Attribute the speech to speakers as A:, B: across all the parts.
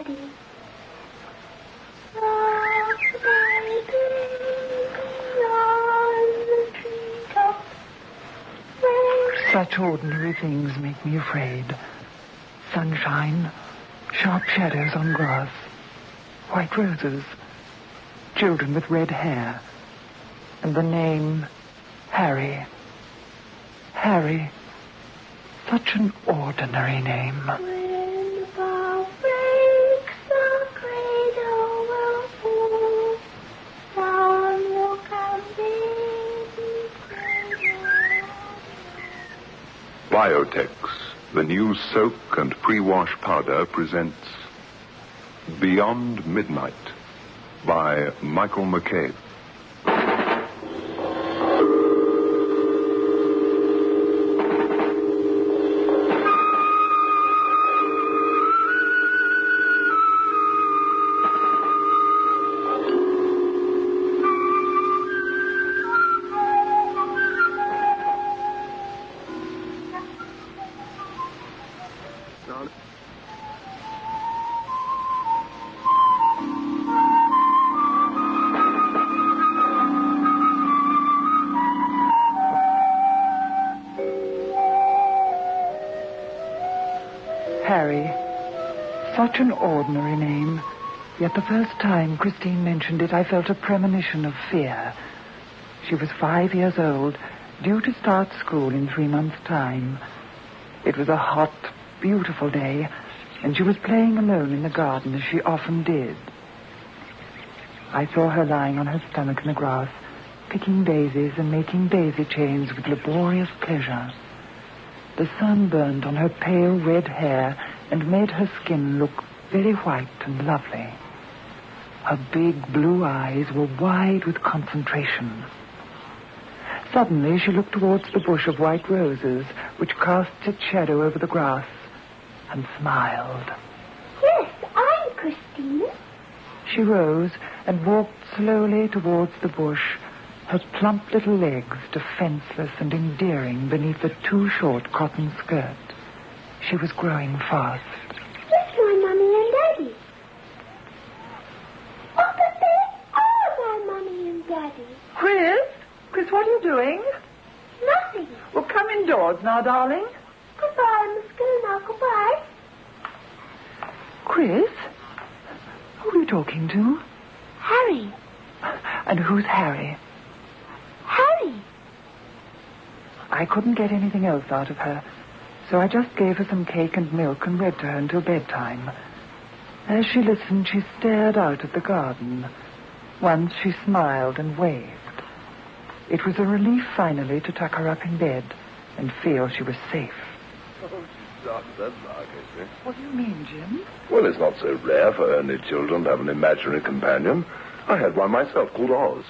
A: Daddy. Love baby beyond the treetop.
B: Such ordinary things make me afraid. Sunshine, sharp shadows on grass, white roses, children with red hair, and the name Harry. Harry. Such an ordinary name.
A: When the bow breaks, the cradle will fall. Down will come baby cradle.
C: Biotex, the new soak and pre-wash powder, presents Beyond Midnight by Michael McCabe.
B: Harry. Such an ordinary name. Yet the first time Christine mentioned it, I felt a premonition of fear. She was 5 years old, due to start school in 3 months' time. It was a hot, beautiful day, and she was playing alone in the garden as she often did. I saw her lying on her stomach in the grass, picking daisies and making daisy chains with laborious pleasure. The sun burned on her pale red hair and made her skin look very white and lovely. Her big blue eyes were wide with concentration. Suddenly she looked towards the bush of white roses, which cast its shadow over the grass, and smiled.
A: Yes, I'm Christine.
B: She rose and walked slowly towards the bush, her plump little legs defenseless and endearing beneath a too short cotton skirt. She was growing fast.
A: Yes, my Mummy and Daddy. Oh, but they are my Mummy and Daddy.
B: Chris, what are you doing?
A: Nothing.
B: Well, come indoors now, darling.
A: Goodbye, Miss Gill. Now, goodbye.
B: Chris? Who are you talking to?
A: Harry.
B: And who's Harry?
A: Harry.
B: I couldn't get anything else out of her, so I just gave her some cake and milk and read to her until bedtime. As she listened, she stared out at the garden. Once she smiled and waved. It was a relief finally to tuck her up in bed and feel she was safe.
D: Oh, she's not that lark, is she?
B: What do you mean, Jim?
D: Well, it's not so rare for only children to have an imaginary companion. I had one myself called Oz.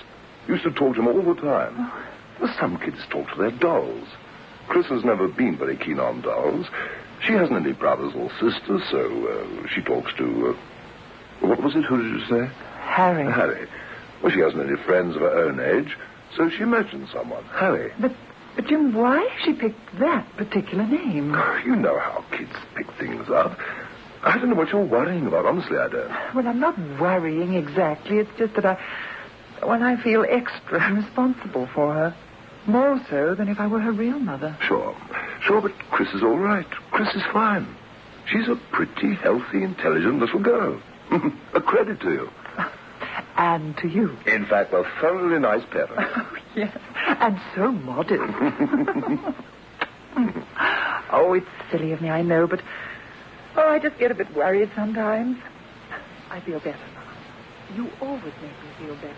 D: Used to talk to him all the time.
B: Oh.
D: Well, some kids talk to their dolls. Chris has never been very keen on dolls. She hasn't any brothers or sisters, so she talks to... what was it? Who did you say?
B: Harry.
D: Harry. Well, she hasn't any friends of her own age, so she mentioned someone. Harry.
B: But Jim, why has she picked that particular name?
D: You know how kids pick things up. I don't know what you're worrying about. Honestly, I don't.
B: Well, I'm not worrying exactly. It's just that when I feel extra responsible for her, more so than if I were her real mother.
D: Sure, but Chris is all right. Chris is fine. She's a pretty, healthy, intelligent little girl. A credit to you.
B: And to you.
D: In fact, a thoroughly nice parent.
B: Oh, yes, and so modest. Oh, it's silly of me, I know, but... Oh, I just get a bit worried sometimes. I feel better now. You always make me feel better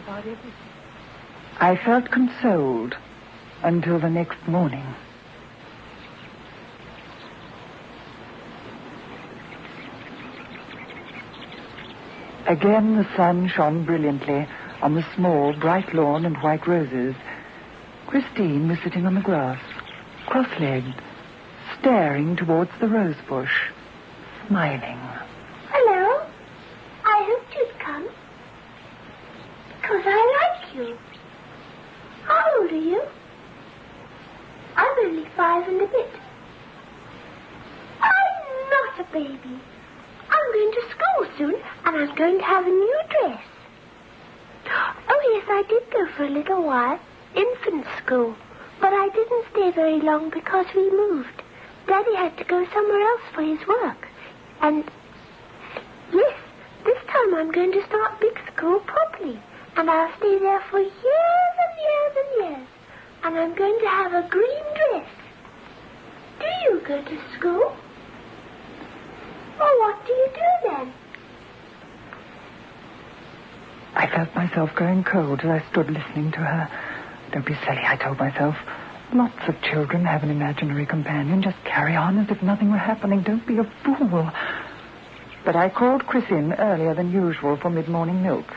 B: about everything. I felt consoled until the next morning. Again the sun shone brilliantly on the small, bright lawn and white roses. Christine was sitting on the grass, cross-legged, staring towards the rose bush, smiling.
A: Hello. I hoped you'd come. Because I like you. How old are you? I'm only 5 and a bit. I'm not a baby. I'm going to school. soon, and I'm going to have a new dress. Oh, yes, I did go for a little while. Infant school. But I didn't stay very long because we moved. Daddy had to go somewhere else for his work. And, yes, this time I'm going to start big school properly. And I'll stay there for years and years and years. And I'm going to have a green dress. Do you go to school? Well, what do you do then?
B: I felt myself going cold as I stood listening to her. Don't be silly, I told myself. Lots of children have an imaginary companion. Just carry on as if nothing were happening. Don't be a fool. But I called Chris in earlier than usual for mid-morning milk.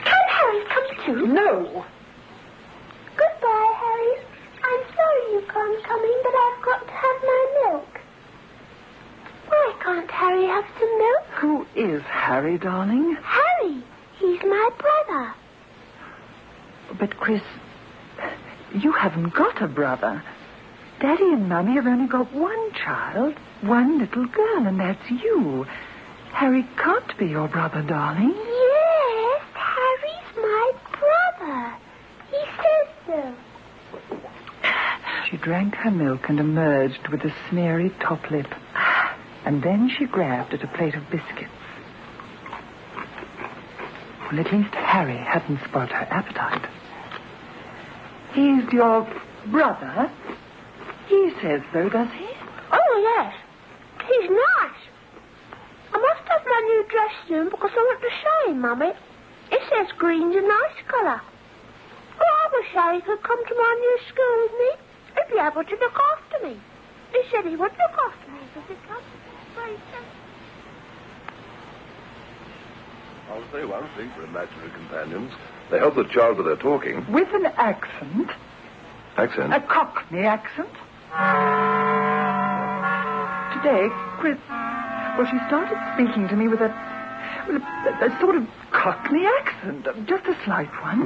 A: Can Harry come too?
B: No.
A: Goodbye, Harry. I'm sorry you can't come in, but I've got to have my milk. Why can't Harry have some milk?
B: Who is Harry, darling?
A: Harry. He's my brother.
B: But, Chris, you haven't got a brother. Daddy and Mummy have only got one child, one little girl, and that's you. Harry can't be your brother, darling.
A: Yes, Harry's my brother. He says so.
B: She drank her milk and emerged with a smeary top lip. And then she grabbed at a plate of biscuits. Well, at least Harry hadn't spoiled her appetite. He's your brother? He says so, does he?
A: Oh, yes. He's nice. I must have my new dress soon because I want to show him, Mummy. It says green's a nice colour. Oh, I wish Harry could come to my new school with me. He'd be able to look after me. He said he would look after me if he'd come.
D: I'll say one thing for imaginary companions. They help the child with their talking.
B: With an accent.
D: Accent?
B: A Cockney accent. Today, Chris, well, she started speaking to me with a sort of Cockney accent. Just a slight one.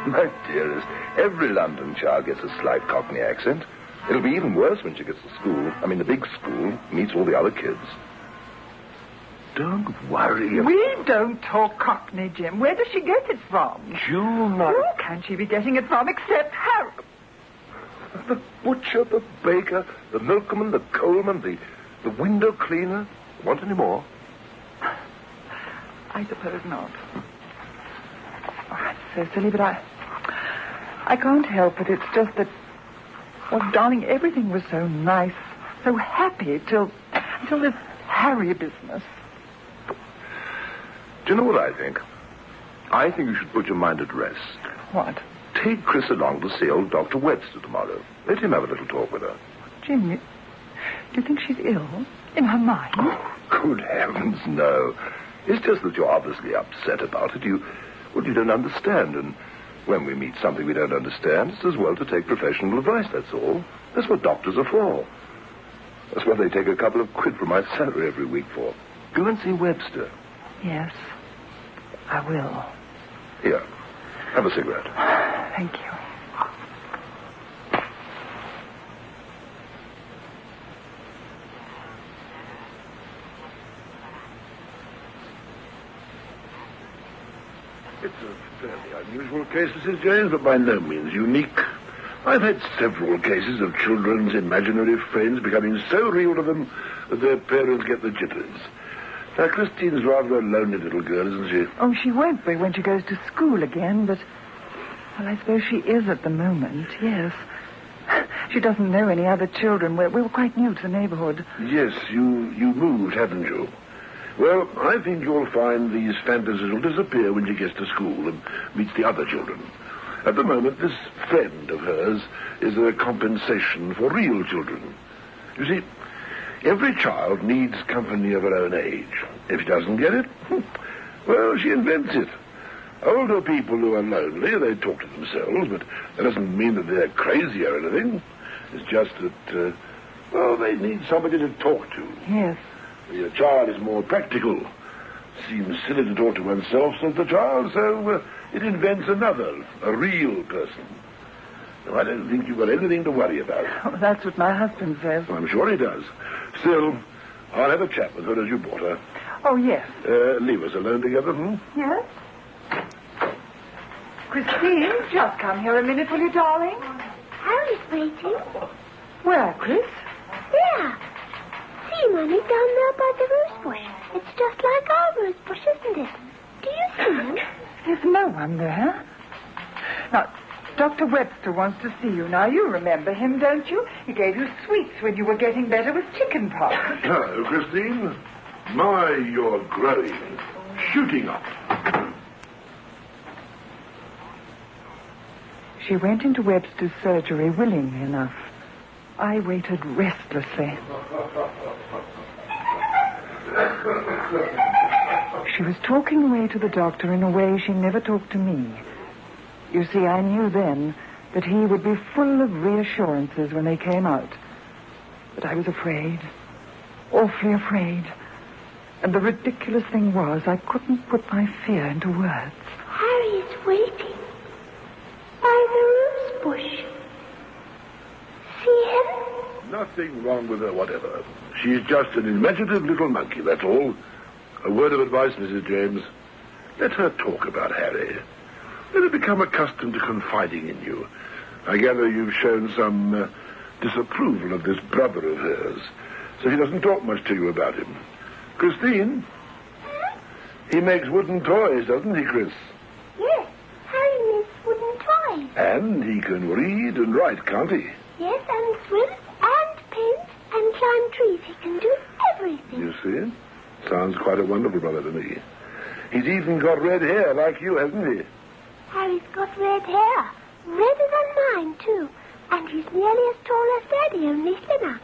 D: My dearest, every London child gets a slight Cockney accent. It'll be even worse when she gets to school. I mean, the big school meets all the other kids. Don't worry.
B: We don't talk Cockney, Jim. Where does she get it from?
D: June.
B: Who can she be getting it from except Harry?
D: The butcher, the baker, the milkman, the coalman, the window cleaner. Want any more?
B: I suppose not. Oh, that's so silly, but I can't help it. It's just that, well, darling, everything was so nice, so happy until this Harry business.
D: Do you know what I think? I think you should put your mind at rest.
B: What?
D: Take Chris along to see old Dr. Webster tomorrow. Let him have a little talk with her.
B: Jim, do you think she's ill? In her mind?
D: Oh, good heavens, no. It's just that you're obviously upset about it. You don't understand, and when we meet something we don't understand, it's as well to take professional advice, that's all. That's what doctors are for. That's what they take a couple of quid from my salary every week for. Go and see Webster.
B: Yes, I will.
D: Here, have a cigarette.
B: Thank you.
E: It's a fairly unusual case, Mrs. James, but by no means unique. I've had several cases of children's imaginary friends becoming so real to them that their parents get the jitters. Now, Christine's rather a lonely little girl, isn't she?
B: Oh, she won't be when she goes to school again, but, well, I suppose she is at the moment, yes. She doesn't know any other children. We were quite new to the neighborhood.
E: Yes, you moved, haven't you? Well, I think you'll find these fantasies will disappear when she gets to school and meets the other children. At the moment, this friend of hers is a compensation for real children. You see, every child needs company of her own age. If she doesn't get it, well, she invents it. Older people who are lonely, they talk to themselves, but that doesn't mean that they're crazy or anything. It's just that, well, they need somebody to talk to.
B: Yes.
E: The child is more practical. Seems silly to talk to oneself, says the child, so it invents another, a real person. I don't think you've got anything to worry about.
B: Oh, that's what my husband says.
E: I'm sure he does. Still, I'll have a chat with her as you brought her.
B: Oh, yes.
E: Leave us alone together,
B: Yes? Christine, just come here a minute, will you, darling?
A: Harry's waiting.
B: Where, Chris?
A: There. See, Mummy, down there by the rose bush. It's just like our rose bush, isn't it? Do you see him?
B: There's no one there. Now, Dr. Webster wants to see you. Now, you remember him, don't you? He gave you sweets when you were getting better with chicken pox.
E: Hello, Christine. My, you're growing. Shooting up.
B: She went into Webster's surgery willingly enough. I waited restlessly. She was talking away to the doctor in a way she never talked to me. You see, I knew then that he would be full of reassurances when they came out. But I was afraid, awfully afraid. And the ridiculous thing was, I couldn't put my fear into words.
A: Harry is waiting by the rose bush. See him?
E: Nothing wrong with her whatever. She's just an imaginative little monkey, that's all. A word of advice, Mrs. James. Let her talk about Harry. Let her become accustomed to confiding in you. I gather you've shown some disapproval of this brother of hers, so he doesn't talk much to you about him. Christine? He makes wooden toys, doesn't he, Chris?
A: Yes, Harry makes wooden toys.
E: And he can read and write, can't he?
A: Yes, and swim, and paint, and climb trees. He can do everything.
E: You see? Sounds quite a wonderful brother to me. He's even got red hair like you, hasn't he?
A: Harry's got red hair. Redder than mine, too. And he's nearly as tall as Daddy, only thinner.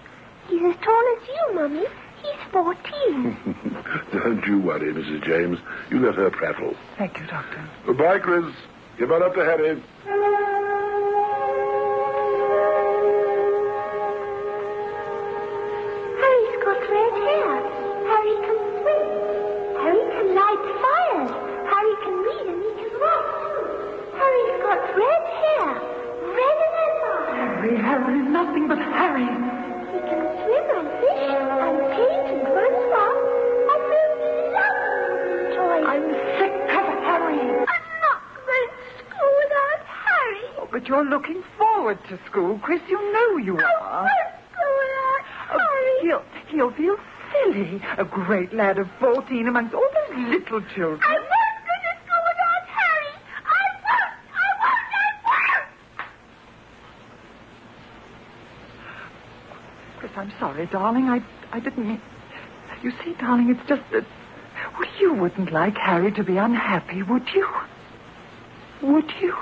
A: He's as tall as you, Mummy. He's 14.
E: Don't you worry, Mrs. James. You let her prattle.
B: Thank you, Doctor.
E: Goodbye, Chris. Give on up to Harry.
A: Harry's got red hair. Harry can swim. Harry can light fires. Harry can read and he can write, too. Harry's got red hair. Redder than mine.
B: Harry, nothing but Harry.
A: He can swim and fish and paint and run fast and those lovely toys.
B: I'm sick of Harry.
A: I'm not going to school without Harry.
B: Oh, but you're looking forward to school, Chris. You know you
A: I
B: are.
A: won't go without Harry.
B: He'll feel silly. A great lad of 14 amongst all those little children.
A: I won't go to school without Harry. I won't.
B: Chris, I'm sorry, darling. I didn't mean... You see, darling, it's just that... Well, you wouldn't like Harry to be unhappy, would you? Would you?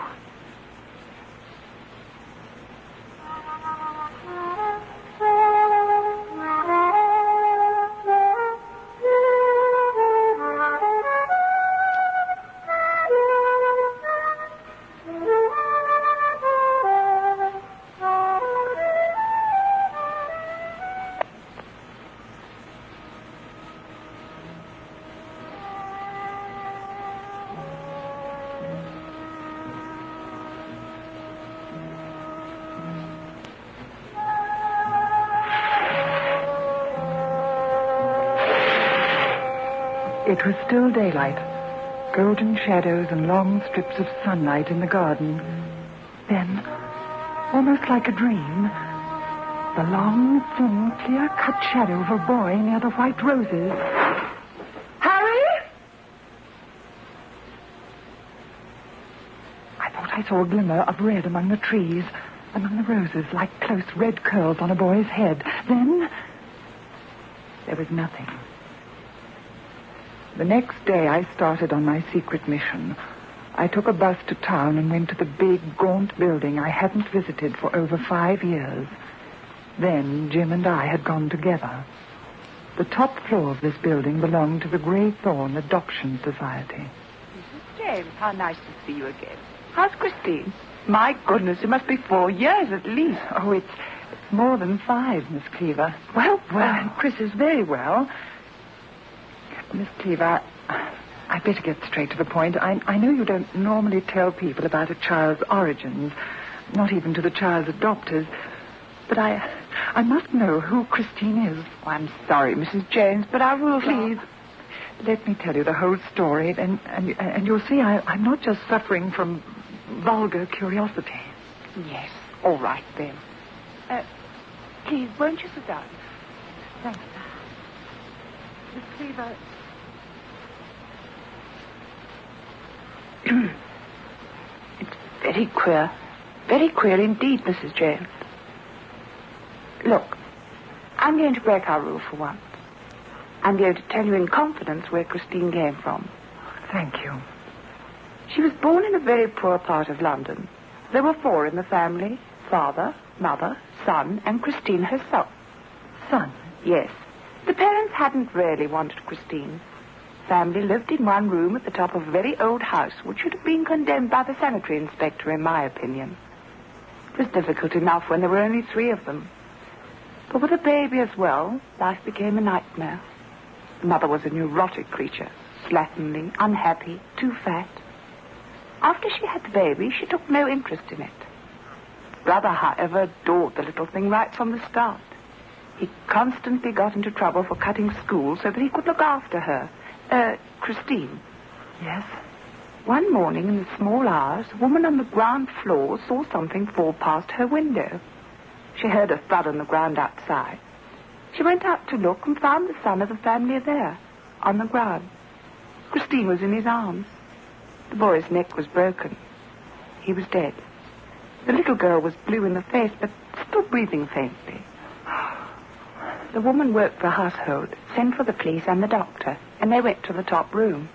B: It was still daylight, golden shadows and long strips of sunlight in the garden. Then, almost like a dream, the long, thin, clear-cut shadow of a boy near the white roses. Harry! I thought I saw a glimmer of red among the trees, among the roses, like close red curls on a boy's head. Then, there was nothing. The next day, I started on my secret mission. I took a bus to town and went to the big, gaunt building I hadn't visited for over 5 years. Then Jim and I had gone together. The top floor of this building belonged to the Greythorn Adoption Society.
F: Mrs. James, how nice to see you again. How's Christine? My goodness, it must be 4 years at least.
B: Oh, it's more than 5, Miss Cleaver. Well, Chris is very well. Miss Cleaver, I'd better get straight to the point. I know you don't normally tell people about a child's origins, not even to the child's adopters. But I must know who Christine is.
F: Oh, I'm sorry, Mrs. James, but our rules
B: Please, let me tell you the whole story, and you'll see I'm not just suffering from vulgar curiosity.
F: Yes, all right, then. Please, won't you sit down?
B: Thanks. Miss Cleaver...
F: It's very queer. Very queer indeed, Mrs. James. Look, I'm going to break our rule for once. I'm going to tell you in confidence where Christine came from.
B: Thank you.
F: She was born in a very poor part of London. There were 4 in the family: father, mother, son, and Christine herself.
B: Son?
F: Yes. The parents hadn't really wanted Christine. Family lived in one room at the top of a very old house, which should have been condemned by the sanitary inspector, in my opinion. It was difficult enough when there were only 3 of them. But with a baby as well, life became a nightmare. The mother was a neurotic creature, slatternly, unhappy, too fat. After she had the baby, she took no interest in it. Brother, however, adored the little thing right from the start. He constantly got into trouble for cutting school so that he could look after her. Christine.
B: Yes?
F: One morning in the small hours, a woman on the ground floor saw something fall past her window. She heard a thud on the ground outside. She went out to look and found the son of the family there, on the ground. Christine was in his arms. The boy's neck was broken. He was dead. The little girl was blue in the face, but still breathing faintly. The woman worked the household, sent for the police and the doctor, and they went to the top room.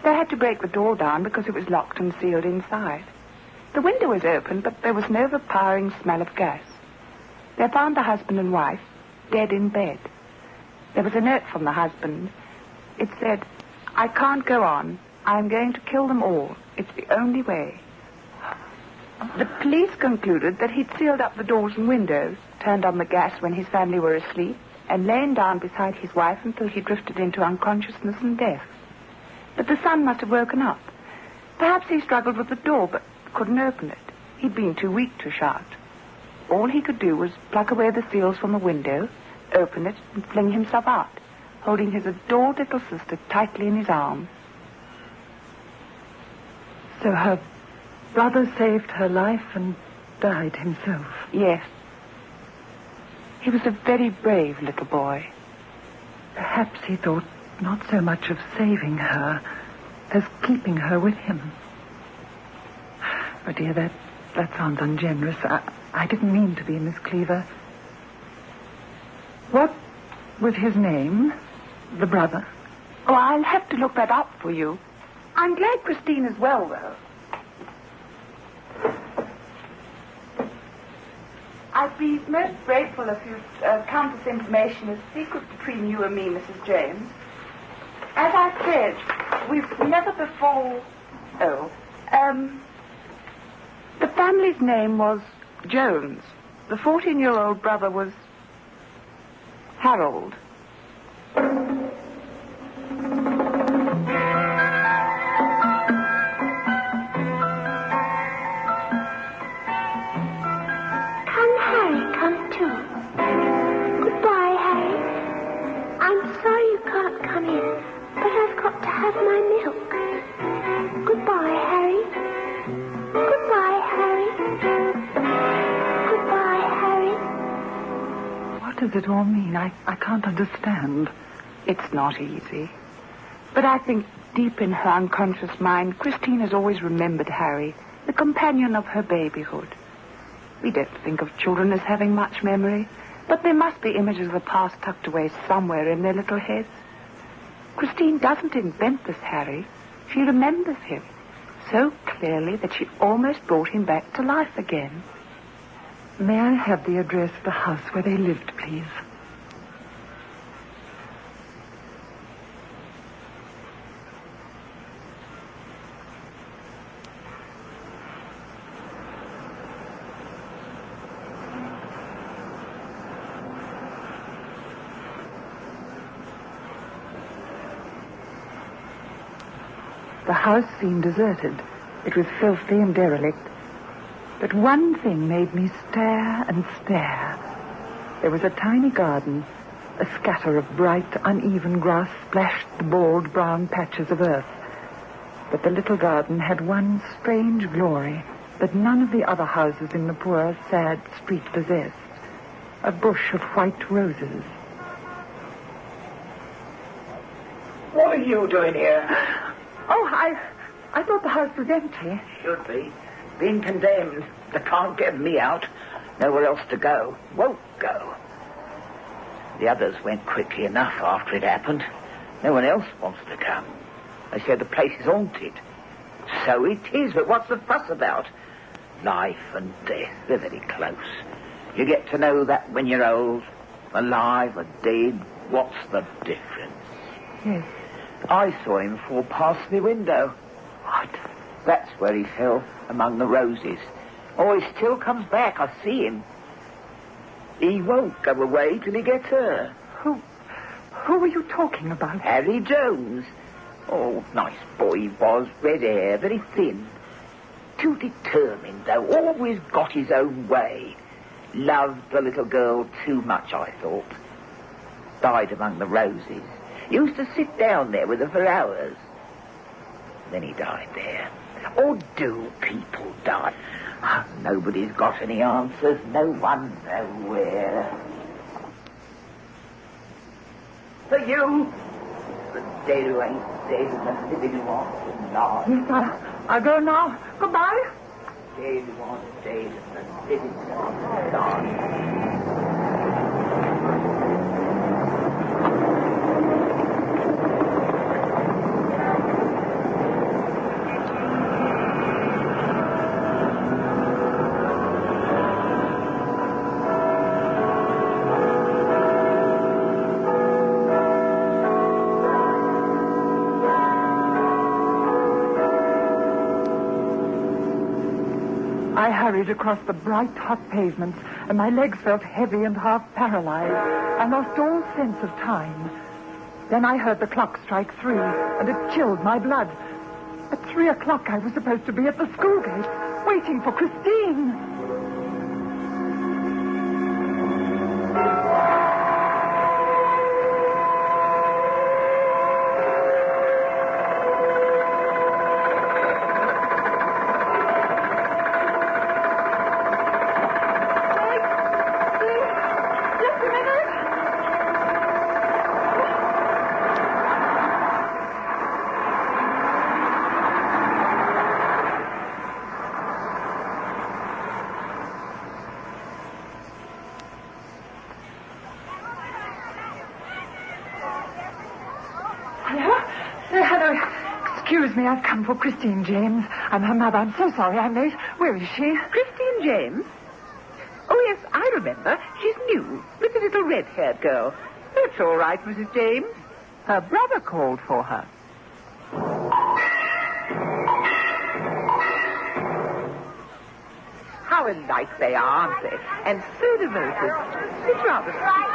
F: They had to break the door down because it was locked and sealed inside. The window was open, but there was an overpowering smell of gas. They found the husband and wife dead in bed. There was a note from the husband. It said, "I can't go on. I'm going to kill them all. It's the only way." The police concluded that he'd sealed up the doors and windows, turned on the gas when his family were asleep, and lain down beside his wife until he drifted into unconsciousness and death. But the son must have woken up. Perhaps he struggled with the door, but couldn't open it. He'd been too weak to shout. All he could do was pluck away the seals from the window, open it, and fling himself out, holding his adored little sister tightly in his arms.
B: So her brother saved her life and died himself?
F: Yes. He was a very brave little boy.
B: Perhaps he thought not so much of saving her as keeping her with him. Oh, dear, that sounds ungenerous. I didn't mean to be, Miss Cleaver. What was his name, the brother?
F: Oh, I'll have to look that up for you. I'm glad Christine is well, though. I'd be most grateful if you'd count this information as secret between you and me, Mrs. James. As I said, we've never before... the family's name was Jones. The 14-year-old brother was Harold.
A: Come in, but I've got to have my milk. Goodbye, Harry. Goodbye, Harry. Goodbye, Harry.
B: What does it all mean? I can't understand.
F: It's not easy. But I think deep in her unconscious mind, Christine has always remembered Harry, the companion of her babyhood. We don't think of children as having much memory, but there must be images of the past tucked away somewhere in their little heads. Christine doesn't invent this Harry. She remembers him so clearly that she almost brought him back to life again.
B: May I have the address of the house where they lived, please? The house seemed deserted. It was filthy and derelict. But one thing made me stare and stare. There was a tiny garden. A scatter of bright, uneven grass splashed the bald, brown patches of earth. But the little garden had one strange glory that none of the other houses in the poor, sad street possessed. A bush of white roses.
G: What are you doing here?
B: Oh, I thought the house was empty.
G: Should be. Been condemned. They can't get me out. Nowhere else to go. Won't go. The others went quickly enough after it happened. No one else wants to come. They said the place is haunted. So it is, but what's the fuss about? Life and death, they're very close. You get to know that when you're old. Alive or dead, what's the difference?
B: Yes.
G: I saw him fall past the window.
B: What?
G: That's where he fell, among the roses. Oh, he still comes back. I see him. He won't go away till he gets her.
B: Who are you talking about?
G: Harry Jones. Oh, nice boy he was. Red hair, very thin. Too determined, though. Always got his own way. Loved the little girl too much, I thought. Died among the roses. Used to sit down there with her for hours. Then he died there. Or do people die? Nobody's got any answers. No one nowhere. For you, the dead who ain't dead and the living who aren't alive.
B: Yes, I'll go now. Goodbye.
G: Dead who aren't dead and the living who aren't alive.
B: I hurried across the bright, hot pavements, and my legs felt heavy and half paralyzed. I lost all sense of time. Then I heard the clock strike 3, and it chilled my blood. At 3 o'clock, I was supposed to be at the school gate, waiting for Christine. Excuse me, I've come for Christine James. I'm her mother. I'm so sorry I'm late. Where is she?
F: Christine James? Oh, yes, I remember. She's new, with the little red-haired girl. That's all right, Mrs. James. Her brother called for her. How alike they are, aren't they? And so devoted. It's rather sweet.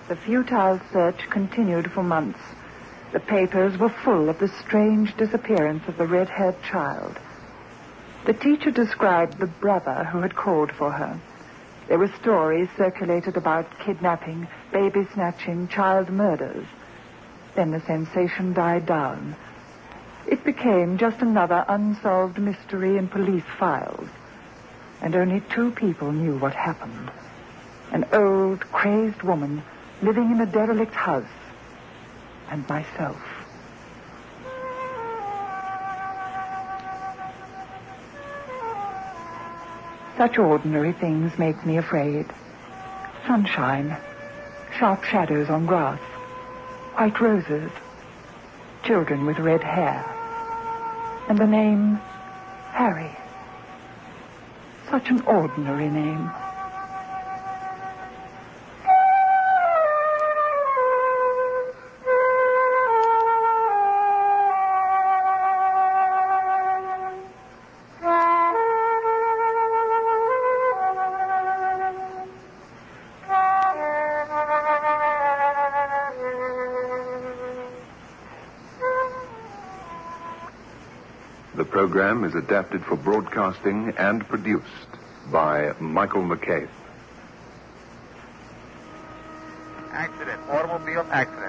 B: The futile search continued for months. The papers were full of the strange disappearance of the red-haired child. The teacher described the brother who had called for her. There were stories circulated about kidnapping, baby snatching, child murders. Then the sensation died down. It became just another unsolved mystery in police files. And only 2 people knew what happened. An old, crazed woman living in a derelict house, and myself. Such ordinary things make me afraid. Sunshine, sharp shadows on grass, white roses, children with red hair. And the name Harry. Such an ordinary name.
C: The program is adapted for broadcasting and produced by Michael McCabe.
H: Accident, automobile accident.